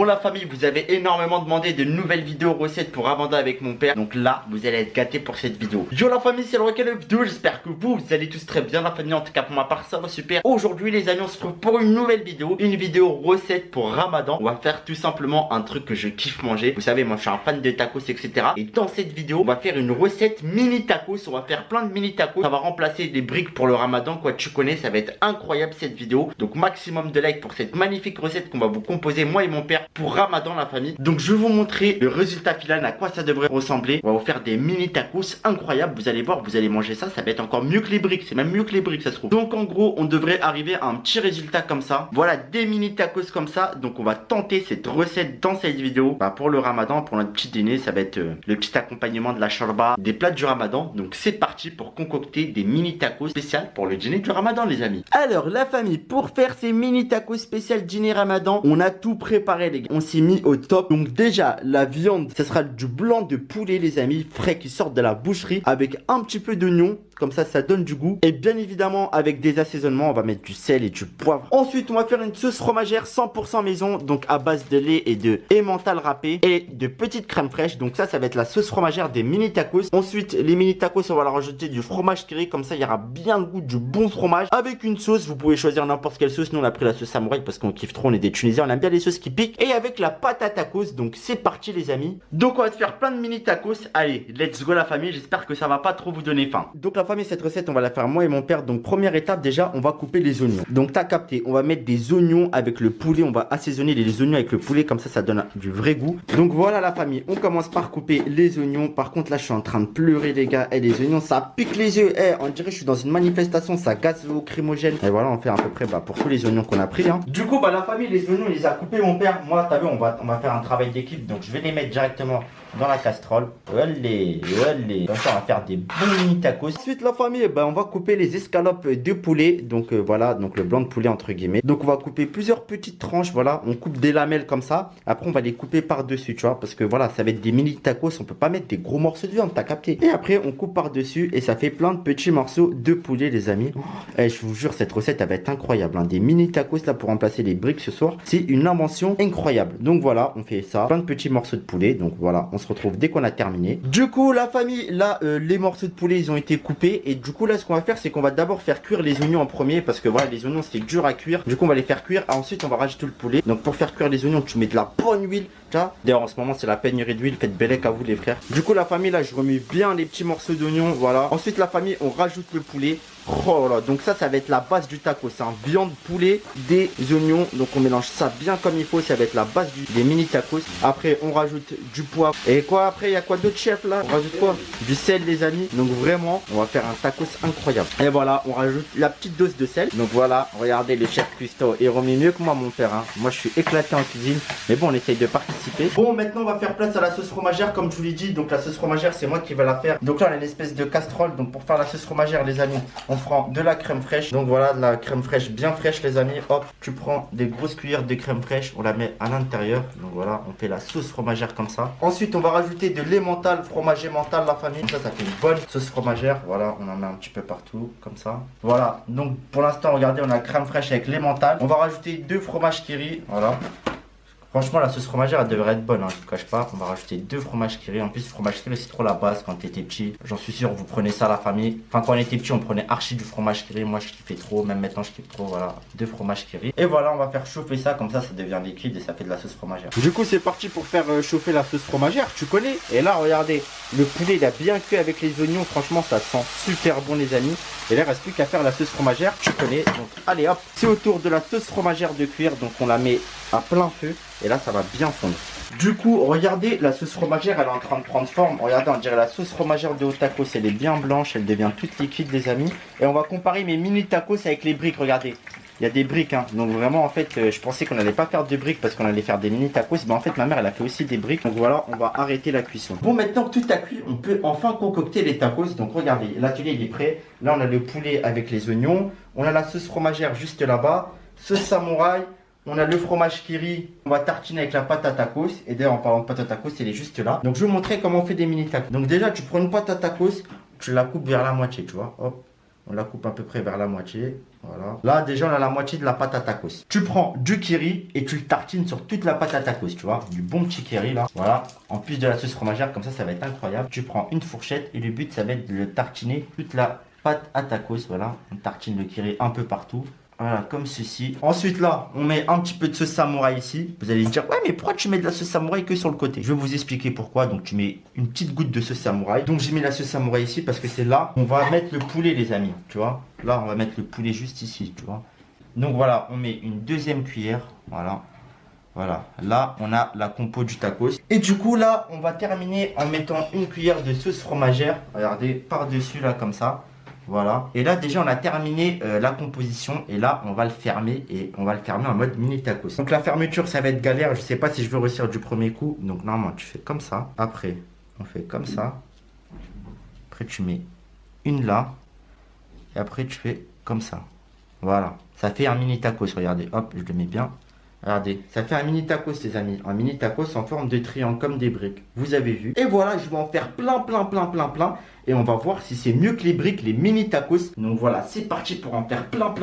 Bon la famille, vous avez énormément demandé de nouvelles vidéos recettes pour Ramadan avec mon père. Donc là, vous allez être gâtés pour cette vidéo. Yo la famille, c'est le Rocket de vidéo. J'espère que vous allez tous très bien la famille. En tout cas pour ma part, ça va super. Aujourd'hui les amis, on se retrouve pour une nouvelle vidéo. Une vidéo recette pour Ramadan. On va faire tout simplement un truc que je kiffe manger. Vous savez, moi je suis un fan de tacos, etc. Et dans cette vidéo, on va faire une recette mini tacos. On va faire plein de mini tacos. Ça va remplacer des briques pour le Ramadan. Quoi, tu connais, ça va être incroyable cette vidéo. Donc maximum de likes pour cette magnifique recette qu'on va vous composer moi et mon père pour Ramadan la famille. Donc je vais vous montrer le résultat final, à quoi ça devrait ressembler. On va vous faire des mini tacos incroyables. Vous allez voir, vous allez manger ça, ça va être encore mieux que les briques. C'est même mieux que les briques, ça se trouve. Donc en gros, on devrait arriver à un petit résultat comme ça. Voilà, des mini tacos comme ça. Donc on va tenter cette recette dans cette vidéo. Pour le Ramadan, pour notre petit dîner, ça va être le petit accompagnement de la shorba, des plats du Ramadan. Donc c'est parti pour concocter des mini tacos spéciales pour le dîner du Ramadan les amis. Alors la famille, pour faire ces mini tacos spécial dîner Ramadan, on a tout préparé les gars. On s'est mis au top. Donc déjà la viande, ça sera du blanc de poulet les amis, frais qui sortent de la boucherie, avec un petit peu d'oignon. Comme ça donne du goût. Et bien évidemment, avec des assaisonnements, on va mettre du sel et du poivre. Ensuite, on va faire une sauce fromagère 100% maison. Donc à base de lait et de emmental râpé et de petite crème fraîche. Donc ça va être la sauce fromagère des mini tacos. Ensuite, les mini tacos, on va leur rajouter du fromage curry. Comme ça, il y aura bien le goût du bon fromage. Avec une sauce, vous pouvez choisir n'importe quelle sauce. Nous, on a pris la sauce samouraï parce qu'on kiffe trop. On est des Tunisiens, on aime bien les sauces qui piquent. Et avec la pâte à tacos. Donc c'est parti les amis. Donc on va se faire plein de mini tacos. Allez, let's go la famille. J'espère que ça va pas trop vous donner faim. Donc la famille, cette recette, on va la faire moi et mon père. Donc première étape, déjà on va couper les oignons. Donc t'as capté, on va mettre des oignons avec le poulet. On va assaisonner les oignons avec le poulet, comme ça donne du vrai goût. Donc voilà la famille, on commence par couper les oignons. Par contre là je suis en train de pleurer les gars. Et les oignons ça pique les yeux. On dirait que je suis dans une manifestation, ça gaze au lacrymogène. Et voilà, on fait à peu près pour tous les oignons qu'on a pris Du coup la famille, les oignons il les a coupés mon père. Moi t'as vu, on va faire un travail d'équipe. Donc je vais les mettre directement dans la casserole. Allez. Comme ça on va faire des bons mini tacos. Ensuite la famille, on va couper les escalopes de poulet. Donc voilà, donc le blanc de poulet entre guillemets. Donc on va couper plusieurs petites tranches. Voilà, on coupe des lamelles comme ça. Après on va les couper par dessus, tu vois, parce que voilà, ça va être des mini tacos. On peut pas mettre des gros morceaux de viande, t'as capté. Et après on coupe par dessus et ça fait plein de petits morceaux de poulet les amis. Je vous jure, cette recette elle va être incroyable. Des mini tacos là pour remplacer les briques ce soir, c'est une invention incroyable. Donc voilà, on fait ça, plein de petits morceaux de poulet. Donc voilà, on se retrouve dès qu'on a terminé. Du coup la famille, là les morceaux de poulet ils ont été coupés. Et du coup là ce qu'on va faire, c'est qu'on va d'abord faire cuire les oignons en premier, parce que voilà, les oignons c'est dur à cuire. Du coup on va les faire cuire. Ensuite on va rajouter le poulet. Donc pour faire cuire les oignons, tu mets de la bonne huile. D'ailleurs en ce moment c'est la pénurie d'huile, faites bellec à vous les frères. Du coup la famille, là je remets bien les petits morceaux d'oignons. Voilà, ensuite la famille, on rajoute le poulet. Oh là, donc ça va être la base du taco. C'est un viande, poulet, des oignons. Donc on mélange ça bien comme il faut. Ça va être la base des mini tacos. Après on rajoute du poivre. Et quoi après, il y a quoi d'autre chef là? On rajoute quoi? Du sel les amis. Donc vraiment on va faire un tacos incroyable. Et voilà, on rajoute la petite dose de sel. Donc voilà, regardez le chef Custo, il remet mieux que moi mon père. Moi je suis éclaté en cuisine. Mais bon, on essaye de participer. Bon, maintenant on va faire place à la sauce fromagère comme je vous l'ai dit. Donc la sauce fromagère c'est moi qui vais la faire. Donc là on a une espèce de casserole. Donc pour faire la sauce fromagère les amis, on prend de la crème fraîche. Donc voilà, de la crème fraîche bien fraîche les amis. Hop, tu prends des grosses cuillères de crème fraîche, on la met à l'intérieur. Donc voilà, on fait la sauce fromagère comme ça. Ensuite on va rajouter de l'emmental, fromage emmental la famille. Ça fait une bonne sauce fromagère. Voilà, on en met un petit peu partout comme ça. Voilà, donc pour l'instant regardez, on a crème fraîche avec l'emmental. On va rajouter 2 fromages Kiri. Voilà. Franchement la sauce fromagère elle devrait être bonne, je vous cache pas. On va rajouter 2 fromages Kiri. En plus fromage Kiri c'est trop la base quand t'étais petit. J'en suis sûr vous prenez ça la famille. Enfin quand on était petit on prenait archi du fromage Kiri. Moi je kiffais trop, même maintenant je kiffe trop. Voilà, 2 fromages Kiri. Et voilà, on va faire chauffer ça, comme ça devient liquide et ça fait de la sauce fromagère. Du coup c'est parti pour faire chauffer la sauce fromagère, tu connais. Et là regardez, le poulet il a bien cuit avec les oignons. Franchement ça sent super bon les amis. Et là il reste plus qu'à faire la sauce fromagère, tu connais. Donc allez hop, c'est au tour de la sauce fromagère de cuire. Donc on la met à plein feu. Et là ça va bien fondre. Du coup regardez, la sauce fromagère elle est en train de prendre forme. Regardez, on dirait la sauce fromagère de tacos. Elle est bien blanche, elle devient toute liquide les amis. Et on va comparer mes mini tacos avec les briques. Regardez, il y a des briques Donc vraiment en fait je pensais qu'on n'allait pas faire de briques parce qu'on allait faire des mini tacos. Mais en fait ma mère elle a fait aussi des briques. Donc voilà, on va arrêter la cuisson. Bon, maintenant que tout a cuit, on peut enfin concocter les tacos. Donc regardez, l'atelier il est prêt. Là on a le poulet avec les oignons. On a la sauce fromagère juste là-bas. Sauce samouraï. On a le fromage Kiri, on va tartiner avec la pâte à tacos. Et d'ailleurs en parlant de pâte à tacos, elle est juste là. Donc je vais vous montrer comment on fait des mini tacos. Donc déjà tu prends une pâte à tacos, tu la coupes vers la moitié, tu vois. Hop, On la coupe à peu près vers la moitié. Voilà. Là, déjà, on a la moitié de la pâte à tacos. Tu prends du kiri et tu le tartines sur toute la pâte à tacos, tu vois. Du bon petit kiri, là. Voilà. En plus de la sauce fromagère, comme ça va être incroyable. Tu prends une fourchette et le but, ça va être de le tartiner toute la pâte à tacos. Voilà. On tartine le kiri un peu partout. Voilà, comme ceci. Ensuite, là, on met un petit peu de sauce samouraï ici. Vous allez me dire, ouais, mais pourquoi tu mets de la sauce samouraï que sur le côté? Je vais vous expliquer pourquoi. Donc, tu mets une petite goutte de sauce samouraï. Donc, j'ai mis la sauce samouraï ici parce que c'est là on va mettre le poulet, les amis. Tu vois? Là, on va mettre le poulet juste ici, tu vois? Donc, voilà, on met une deuxième cuillère. Voilà. Voilà. Là, on a la compo du tacos. Et du coup, là, on va terminer en mettant une cuillère de sauce fromagère. Regardez, par-dessus, là, comme ça. Voilà. Et là, déjà, on a terminé la composition. Et là, on va le fermer. Et on va le fermer en mode mini tacos. Donc, la fermeture, ça va être galère. Je sais pas si je vais réussir du premier coup. Donc, normalement, tu fais comme ça. Après, on fait comme ça. Après, tu mets une là. Et après, tu fais comme ça. Voilà. Ça fait un mini tacos. Regardez. Hop, je le mets bien. Regardez, ça fait un mini tacos, les amis. Un mini tacos en forme de triangle comme des briques. Vous avez vu. Et voilà, je vais en faire plein. Et on va voir si c'est mieux que les briques, les mini tacos. Donc voilà, c'est parti pour en faire plein.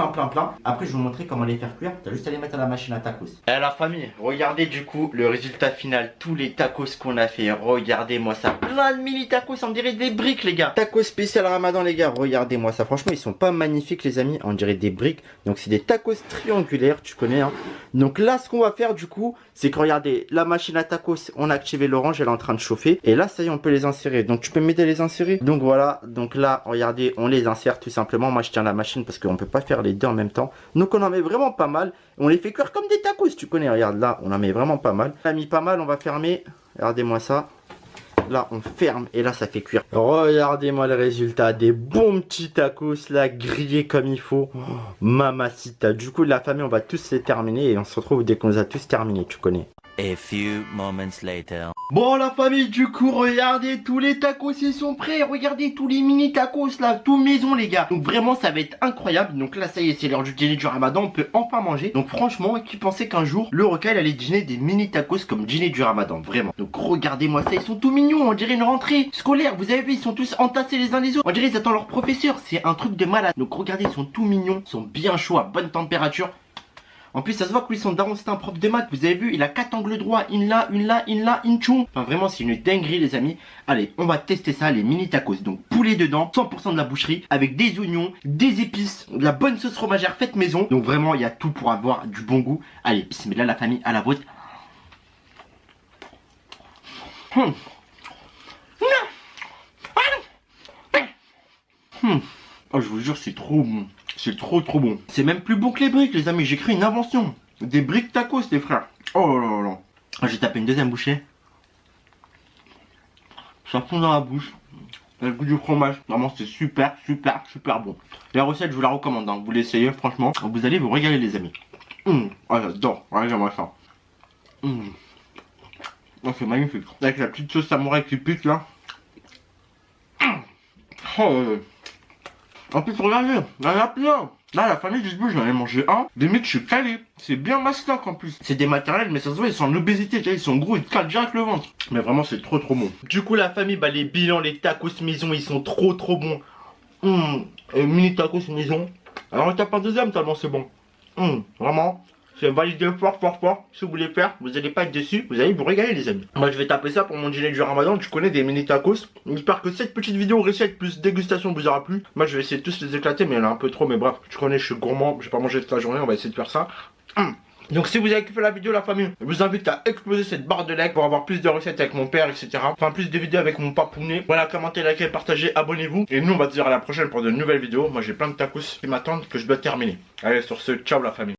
Après, je vais vous montrer comment les faire cuire. T'as juste à les mettre à la machine à tacos. Et la famille, regardez du coup le résultat final. Tous les tacos qu'on a fait. Regardez-moi ça. Plein de mini tacos, on dirait des briques, les gars. Tacos spécial Ramadan, les gars. Regardez-moi ça. Franchement, ils sont pas magnifiques, les amis. On dirait des briques. Donc, c'est des tacos triangulaires. Tu connais, hein. Donc là, ce qu'on va faire du coup, c'est que regardez, la machine à tacos, on a activé l'orange, elle est en train de chauffer. Et là, ça y est, on peut les insérer. Donc tu peux m'aider à les insérer. Donc voilà, donc là, regardez, on les insère tout simplement. Moi, je tiens la machine parce qu'on ne peut pas faire les deux en même temps. Donc on en met vraiment pas mal. On les fait cuire comme des tacos, tu connais. Regarde, là, on en met vraiment pas mal. On a mis pas mal, on va fermer. Regardez-moi ça. Là, on ferme et là, ça fait cuire. Regardez-moi le résultat. Des bons petits tacos là, grillés comme il faut. Oh, mamacita. Du coup, la famille, on va tous les terminer et on se retrouve dès qu'on les a tous terminés, tu connais. A few moments later. Bon la famille, du coup regardez, tous les tacos ils sont prêts. Regardez tous les mini tacos là, tout maison les gars. Donc vraiment ça va être incroyable. Donc là ça y est, c'est l'heure du dîner du Ramadan, on peut enfin manger. Donc franchement, qui pensait qu'un jour le Rocaille allait dîner des mini tacos comme dîner du Ramadan, vraiment. Donc regardez-moi ça, ils sont tout mignons, on dirait une rentrée scolaire. Vous avez vu, ils sont tous entassés les uns les autres. On dirait ils attendent leur professeur, c'est un truc de malade. Donc regardez, ils sont tout mignons, ils sont bien chauds à bonne température. En plus, ça se voit que lui, son daron, c'est un prof de maths. Vous avez vu, il a 4 angles droits. Une là, une chou. Enfin, vraiment, c'est une dinguerie, les amis. Allez, on va tester ça, les mini tacos. Donc, poulet dedans, 100% de la boucherie, avec des oignons, des épices, de la bonne sauce fromagère faite maison. Donc, vraiment, il y a tout pour avoir du bon goût. Allez, bismillah, la famille, à la vôtre. Oh, je vous jure, c'est trop bon. C'est trop bon. C'est même plus bon que les briques, les amis. J'ai créé une invention. Des briques tacos, les frères. Oh là là. J'ai tapé une deuxième bouchée. Ça fond dans la bouche. Le goût du fromage. Vraiment, c'est super bon. La recette, je vous la recommande. Hein. Vous l'essayez, franchement. Vous allez vous régaler, les amis. Oh, j'adore. Regardez-moi ça. Oh, c'est magnifique. Avec la petite sauce samouraï qui pique, là. Oh, en plus, regardez, là, il y a plein. Là, la famille du début, j'en ai mangé un. Limite, je suis calé. C'est bien mastoc en plus. C'est des matériels, mais ça se voit, ils sont en obésité. Ils sont gros, ils te calent direct le ventre. Mais vraiment, c'est trop bon. Du coup, la famille, bah, les bilans, les tacos maison, ils sont trop bons. Et mini tacos maison. Alors, on tape un deuxième tellement c'est bon. Vraiment. C'est validé fort. Si vous voulez faire, vous n'allez pas être déçus. Vous allez vous régaler, les amis. Moi, je vais taper ça pour mon dîner du Ramadan. Tu connais des mini tacos. J'espère que cette petite vidéo recette plus dégustation vous aura plu. Moi, je vais essayer de tous les éclater, mais il y en a un peu trop. Mais bref, tu connais, je suis gourmand. J'ai pas mangé toute la journée. On va essayer de faire ça. Donc si vous avez kiffé la vidéo, la famille, je vous invite à exploser cette barre de like pour avoir plus de recettes avec mon père, etc. Enfin plus de vidéos avec mon papounet. Voilà, commentez, likez, partagez, abonnez-vous. Et nous on va se dire à la prochaine pour de nouvelles vidéos. Moi j'ai plein de tacos qui m'attendent que je dois terminer. Allez, sur ce, ciao la famille.